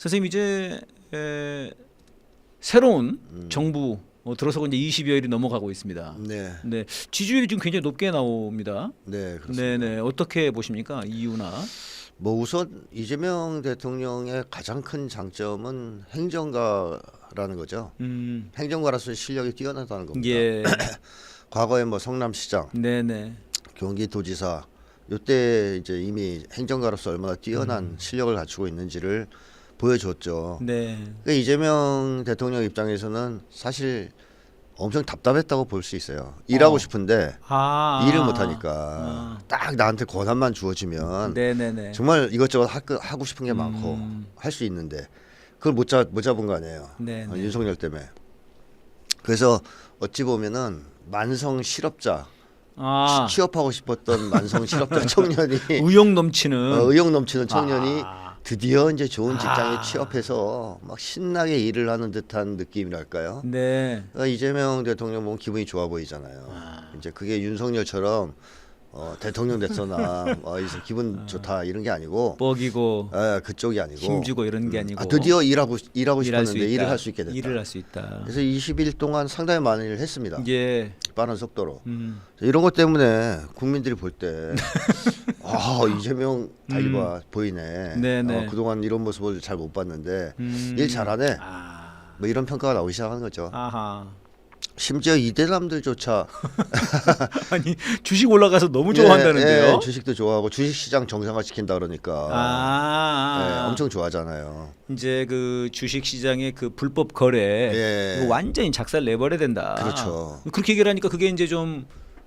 선생님 이제 새로운 정부 들어서고 이제 20여일이 넘어가고 있습니다. 네, 네, 지지율이 지금 굉장히 높게 나옵니다. 네, 그렇습니다. 네네, 어떻게 보십니까? 이유나? 뭐 우선 이재명 대통령의 가장 큰 장점은 행정가라는 거죠. 행정가로서 실력이 뛰어나다는 겁니다. 예, 과거에 뭐 성남시장, 네네, 경기도지사 이때 이제 이미 행정가로서 얼마나 뛰어난 실력을 갖추고 있는지를 보여줬죠. 네, 그러니까 이재명 대통령 입장에서는 사실 엄청 답답했다고 볼 수 있어요. 일하고 싶은데 일을 못하니까 딱 나한테 권한만 주어지면 네네네, 정말 이것저것 하고 싶은 게 많고 할 수 있는데 그걸 못 잡은 거 아니에요. 네, 네. 윤석열 때문에. 그래서 어찌 보면은 만성 실업자, 취업하고 싶었던 만성 실업자 청년이 의욕 넘치는 의욕 넘치는 청년이 드디어 이제 좋은 직장에 취업해서 막 신나게 일을 하는 듯한 느낌이랄까요? 네, 그러니까 이재명 대통령 보면 기분이 좋아 보이잖아요. 이제 그게 윤석열처럼 대통령 됐거나 이제 기분 좋다 이런 게 아니고 뻐기고 그쪽이 아니고 힘주고 이런 게 아니고 드디어 일하고 일할 수 싶었는데 있다. 일을 할 수 있게 됐다. 일을 할 수 있다. 그래서 20일 동안 상당히 많은 일을 했습니다. 예, 빠른 속도로. 이런 것 때문에 국민들이 볼 때 이재명 달리바 보이네. 네네. 그동안 이런 모습을 잘 못 봤는데 일 잘하네. 뭐 이런 평가가 나오기 시작하는 거죠. 아하. 심지어 이대남들조차 아니 주식 올라가서 너무 좋아한다는데요. 주식도 좋아하고 주식시장 정상화 시킨다 그러니까 엄청 좋아하잖아요. 이제 그 주식 시장의 그 불법 거래 이거 완전히 작살 내버려야 된다. 그렇죠. 그렇게 얘기를 하니까 그게 이제 좀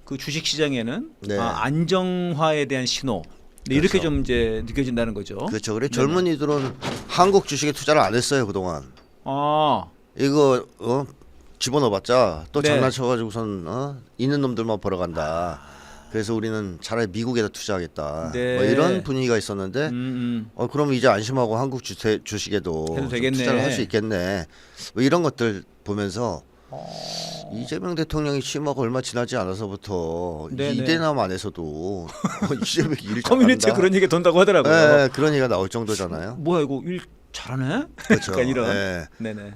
그 주식 시장에는 안정화에 대한 신호 이렇게 좀 이제 느껴진다는 거죠. 그렇죠. 그래 젊은이들은 한국 주식에 투자를 안 했어요 그동안. 이거 집어넣어봤자 또 장난쳐가지고선 있는 놈들만 벌어간다. 그래서 우리는 차라리 미국에다 투자하겠다. 뭐 이런 분위기가 있었는데 그럼 이제 안심하고 한국 주식에도 좀 투자를 할 수 있겠네. 뭐 이런 것들 보면서 이재명 대통령이 취임하고 얼마 지나지 않아서부터 이대남 안에서도 이재명 일 잘한다. 커뮤니티에 그런 얘기가 돈다고 하더라고요. 네, 그런 얘기가 나올 정도잖아요. 뭐야 이거 일 잘하네? 그렇죠. 그러니까 이런. 네네.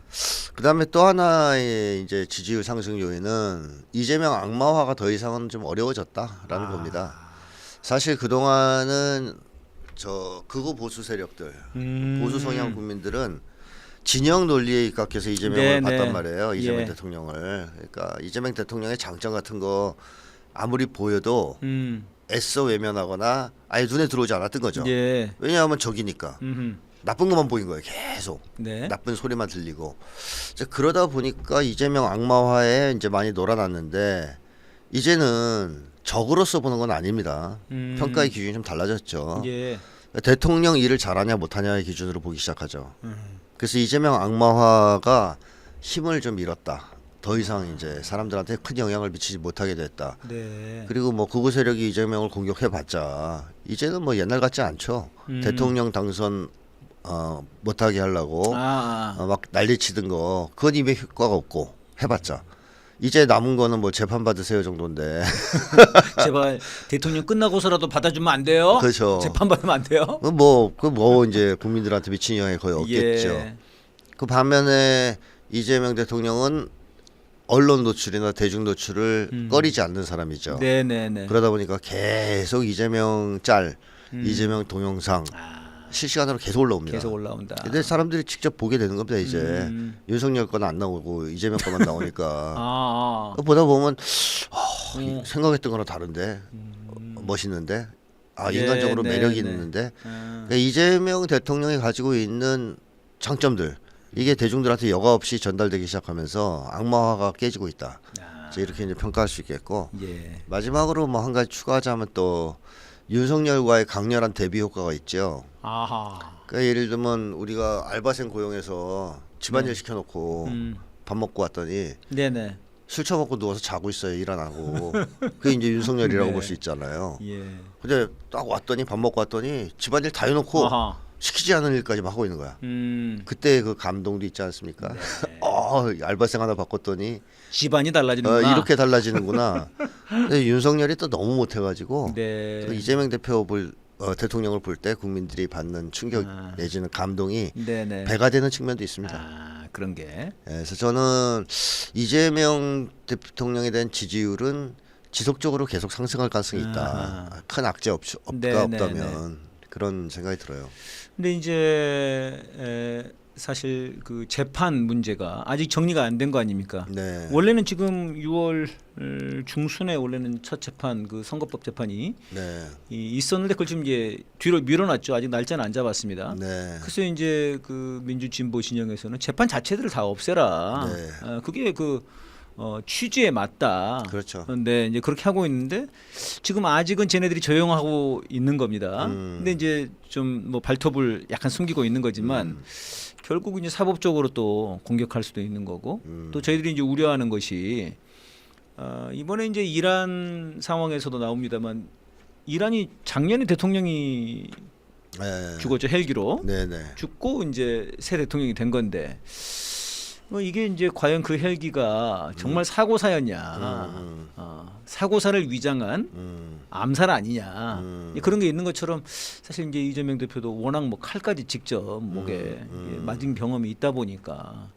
그다음에 또 하나의 이제 지지율 상승 요인은 이재명 악마화가 더 이상은 좀 어려워졌다라는 겁니다. 사실 그 동안은 저 극우 보수 세력들, 보수 성향 국민들은 진영 논리에 입각해서 이재명을 봤단 말이에요. 이재명 대통령을. 그러니까 이재명 대통령의 장점 같은 거 아무리 보여도 애써 외면하거나 아예 눈에 들어오지 않았던 거죠. 왜냐하면 적이니까. 나쁜 것만 보인 거예요. 계속 나쁜 소리만 들리고. 이제 그러다 보니까 이재명 악마화에 이제 많이 놀아났는데 이제는 적으로서 보는 건 아닙니다. 평가의 기준이 좀 달라졌죠. 대통령 일을 잘하냐 못하냐의 기준으로 보기 시작하죠. 그래서 이재명 악마화가 힘을 좀 잃었다. 더 이상 이제 사람들한테 큰 영향을 미치지 못하게 됐다. 그리고 뭐 극우 세력이 이재명을 공격해봤자 이제는 뭐 옛날 같지 않죠. 대통령 당선 못하게 하려고 막 난리치던 거 그건 이미 효과가 없고 해봤자 이제 남은 거는 뭐 재판 받으세요 정도인데 제발 대통령 끝나고서라도 받아주면 안 돼요? 그렇죠. 재판 받으면 안 돼요? 뭐 이제 국민들한테 미친 영향이 거의 없겠죠. 그 반면에 이재명 대통령은 언론 노출이나 대중 노출을 꺼리지 않는 사람이죠. 그러다 보니까 계속 이재명 짤, 이재명 동영상 실시간으로 계속 올라옵니다. 계속 올라온다. 근데 사람들이 직접 보게 되는 겁니다. 이제 윤석열 거는 안 나오고 이재명 거만 나오니까 보다 보면 생각했던 거랑 다른데 멋있는데 인간적으로 매력이 있는데 그러니까 이재명 대통령이 가지고 있는 장점들 이게 대중들한테 여과 없이 전달되기 시작하면서 악마화가 깨지고 있다. 이렇게 이제 평가할 수 있겠고 마지막으로 뭐 한 가지 추가하자면 또 윤석열과의 강렬한 대비 효과가 있죠. 그러니까 예를 들면 우리가 알바생 고용해서 집안일 시켜놓고 밥 먹고 왔더니 술 처먹고 누워서 자고 있어요. 일 안 하고. 그게 이제 윤석열이라고 볼 수 있잖아요. 근데 딱 왔더니 밥 먹고 왔더니 집안일 다 해놓고 시키지 않은 일까지 하고 있는 거야. 그때 그 감동도 있지 않습니까? 알바생 하나 바꿨더니 집안이 달라지는구나. 이렇게 달라지는구나. 근데 윤석열이 또 너무 못해가지고 또 이재명 대표 볼 대통령을 볼 때 국민들이 받는 충격 내지는 감동이 네네. 배가 되는 측면도 있습니다. 아, 그런 게. 그래서 저는 이재명 대통령에 대한 지지율은 지속적으로 계속 상승할 가능성이 있다. 큰 악재 네네네. 없다면 그런 생각이 들어요. 근데 이제 사실 그 재판 문제가 아직 정리가 안 된 거 아닙니까? 네. 원래는 지금 6월 중순에 원래는 첫 재판 그 선거법 재판이 네. 있었는데 그걸 지금 이제 뒤로 밀어놨죠. 아직 날짜는 안 잡았습니다. 네. 그래서 이제 그 민주 진보 진영에서는 재판 자체들을 다 없애라. 네. 그게 그 취지에 맞다. 그렇죠. 근데 이제 그렇게 하고 있는데 지금 아직은 쟤네들이 조용하고 있는 겁니다. 근데 이제 좀 뭐 발톱을 약간 숨기고 있는 거지만 결국 이제 사법적으로 또 공격할 수도 있는 거고 또 저희들이 이제 우려하는 것이 이번에 이제 이란 상황에서도 나옵니다만 이란이 작년에 대통령이 네. 죽었죠. 헬기로 네네. 죽고 이제 새 대통령이 된 건데 뭐 이게 이제 과연 그 헬기가 정말 사고사였냐, 사고사를 위장한 암살 아니냐 그런 게 있는 것처럼 사실 이제 이재명 대표도 워낙 뭐 칼까지 직접 목에 맞은 경험이 있다 보니까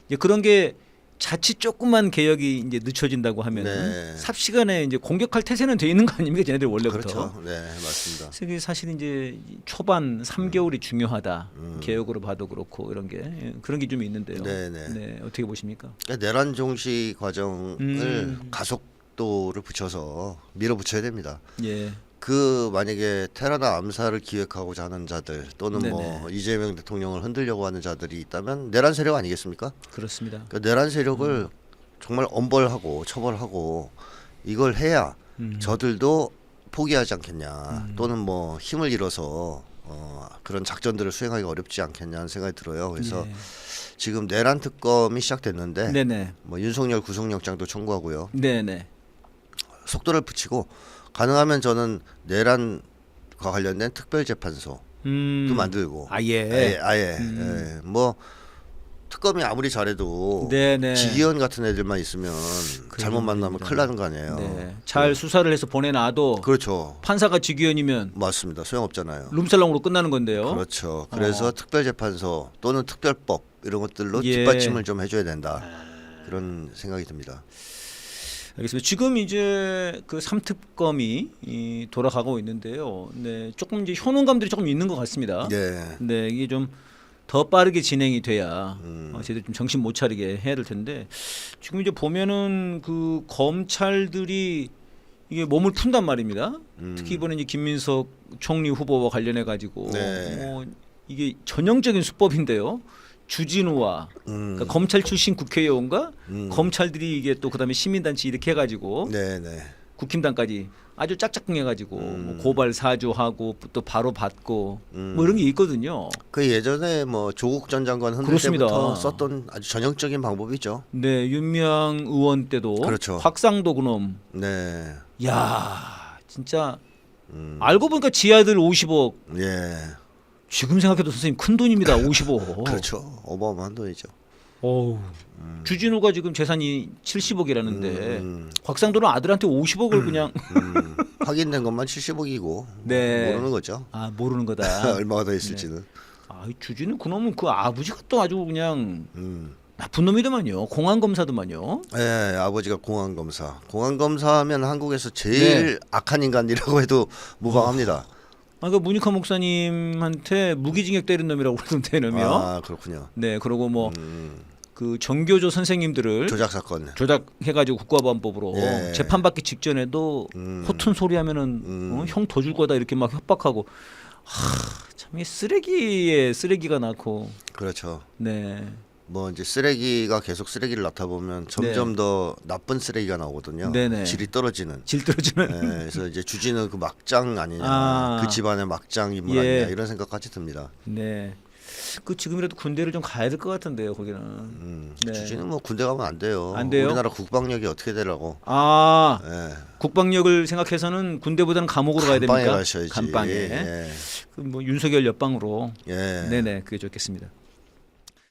이제 그런 게 자칫 조금만 개혁이 이제 늦춰진다고 하면 네. 삽시간에 이제 공격할 태세는 돼 있는 거 아닙니까, 쟤네들 원래부터. 그렇죠. 네, 맞습니다. 그래서 이게 사실 이제 초반 3개월이 중요하다. 개혁으로 봐도 그렇고 이런 게 그런 게 좀 있는데요. 네네. 네, 어떻게 보십니까? 그러니까 내란 종식 과정을 가속도를 붙여서 밀어붙여야 됩니다. 예. 그 만약에 테러나 암살을 기획하고자 하는 자들 또는 네네. 뭐 이재명 대통령을 흔들려고 하는 자들이 있다면 내란 세력 아니겠습니까? 그렇습니다. 그 내란 세력을 정말 엄벌하고 처벌하고 이걸 해야 저들도 포기하지 않겠냐 또는 뭐 힘을 잃어서 그런 작전들을 수행하기가 어렵지 않겠냐는 생각이 들어요. 그래서 네. 지금 내란 특검이 시작됐는데 네네. 뭐 윤석열 구속영장도 청구하고요. 네네. 속도를 붙이고 가능하면 저는 내란과 관련된 특별재판소도 만들고 아예. 예. 뭐 특검이 아무리 잘해도 네네. 지기현 같은 애들만 있으면 잘못 만나면 큰일 나는 거 아니에요. 네. 잘 수사를 해서 보내놔도 그렇죠. 판사가 지기현이면 맞습니다. 소용없잖아요. 룸살롱으로 끝나는 건데요. 그렇죠. 그래서 특별재판소 또는 특별법 이런 것들로 예. 뒷받침을 좀 해줘야 된다. 그런 생각이 듭니다. 알겠습니다. 지금 이제 그 3특검이 돌아가고 있는데요. 네, 조금 이제 효능감들이 조금 있는 것 같습니다. 네. 네, 이게 좀 더 빠르게 진행이 돼야 저희들 좀 정신 못 차리게 해야 될 텐데 지금 이제 보면은 그 검찰들이 이게 몸을 푼단 말입니다. 특히 이번에 이제 김민석 총리 후보와 관련해 가지고 네. 이게 전형적인 수법인데요. 주진우와 그러니까 검찰 출신 국회의원과 검찰들이 이게 또 그다음에 시민단체 이렇게 해가지고 네네. 국힘당까지 아주 짝짝꿍해가지고 뭐 고발 사주하고 또 바로 받고 뭐 이런 게 있거든요. 그 예전에 뭐 조국 전 장관 흔들 그렇습니다. 때부터 썼던 아주 전형적인 방법이죠. 네, 윤미향 의원 때도 그렇죠. 확상도 그놈. 네. 야, 진짜 알고 보니까 지 아들 50억. 예. 지금 생각해도 선생님 큰 돈입니다. 50억. 그렇죠. 어마어마한 돈이죠. 어우. 주진우가 지금 재산이 70억이라는데 곽상도는 아들한테 50억을 그냥 확인된 것만 70억이고 네. 모르는 거죠. 아 모르는 거다. 얼마가 더 있을지는. 아 주진우 그놈은 그 아버지가 또 아주 그냥 나쁜 놈이더만요. 공안 검사더만요. 예, 아버지가 공안 검사. 공안 검사하면 한국에서 제일 악한 인간이라고 해도 무방합니다. 아, 그 문익환 목사님한테 무기징역 때린 놈이라고 그러던데 놈이요. 아, 그렇군요. 네, 그리고 뭐 그 정교조 선생님들을 조작 사건. 조작해가지고 국가보안법으로 예. 재판받기 직전에도 허튼 소리하면은 형 더 줄 거다 이렇게 막 협박하고 참 이게 쓰레기에 쓰레기가 낳고 그렇죠. 네. 뭐 이제 쓰레기가 계속 쓰레기를 낳다 보면 점점 더 나쁜 쓰레기가 나오거든요. 네네. 질이 떨어지는. 질 떨어지는. 예, 그래서 이제 주진우 그 막장 아니냐, 아. 그 집안의 막장 인물 예. 아니냐 이런 생각까지 듭니다. 네. 그 지금이라도 군대를 좀 가야 될 것 같은데요, 거기는. 네. 주진우 뭐 군대 가면 안 돼요. 안 돼요? 우리나라 국방력이 어떻게 되라고? 아, 예. 국방력을 생각해서는 군대보다는 감옥으로 가야 감방에 됩니까? 가셔야지. 감방에. 예. 그 뭐 윤석열 옆방으로. 예. 네네, 그게 좋겠습니다.